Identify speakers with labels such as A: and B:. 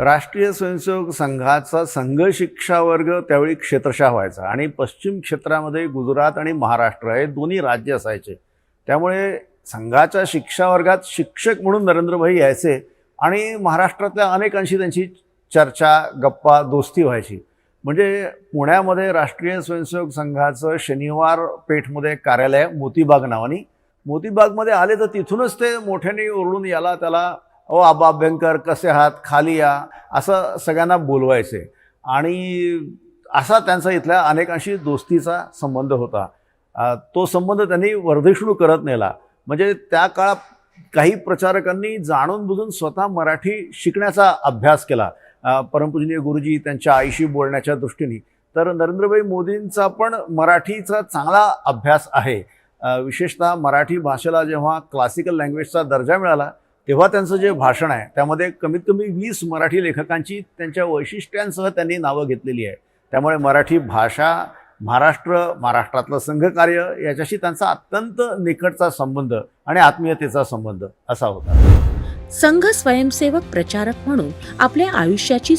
A: राष्ट्रीय स्वयंसेवक संघाचा संघ शिक्षा वर्ग त्यावेळी क्षेत्रशः व्हायचा आणि पश्चिम क्षेत्रामध्ये गुजरात आणि महाराष्ट्र हे दोन्ही राज्य असायचे. त्यामुळे संघाच्या शिक्षा वर्गात शिक्षक म्हणून नरेंद्रभाई यायचे आणि महाराष्ट्रातल्या अनेकांशी त्यांची चर्चा, गप्पा, दोस्ती व्हायची. म्हणजे पुण्यामध्ये राष्ट्रीय स्वयंसेवक संघाचं शनिवार पेठमध्ये कार्यालय मोतीबाग नावानी. मोतीबागमध्ये आले तर तिथूनच ते मोठ्याने ओरडून याला त्याला ओ आबा अभ्यंकर कसे आहात, खाली या, असं सगळ्यांना बोलवायचे. आणि असा त्यांचा इथल्या अनेकांशी दोस्तीचा संबंध होता. तो संबंध त्यांनी वर्धिष्णू करत नेला. म्हणजे त्या काळात काही प्रचारकांनी जाणून बुजून स्वतः मराठी शिकण्याचा अभ्यास केला. परमपूजनीय गुरुजी त्यांच्या आईशी बोलण्याच्या दृष्टीने. तर नरेंद्रभाई मोदींचा पण मराठीचा चांगला अभ्यास आहे. विशेषतः मराठी भाषेला जेव्हा क्लासिकल लँग्वेजचा दर्जा मिळाला तेव्हा त्यांचं जे भाषण आहे त्यामध्ये कमीत कमी 20 मराठी लेखकांची त्यांच्या वैशिष्ट्यांसह त्यांनी नावं घेतलेली आहे. त्यामुळे मराठी भाषा, महाराष्ट्रातलं संघकार्य याच्याशी त्यांचा अत्यंत निकटचा संबंध आणि आत्मीयतेचा संबंध असा होता.
B: संघ स्वयंसेवक प्रचारक म्हणून आपल्या आयुष्याची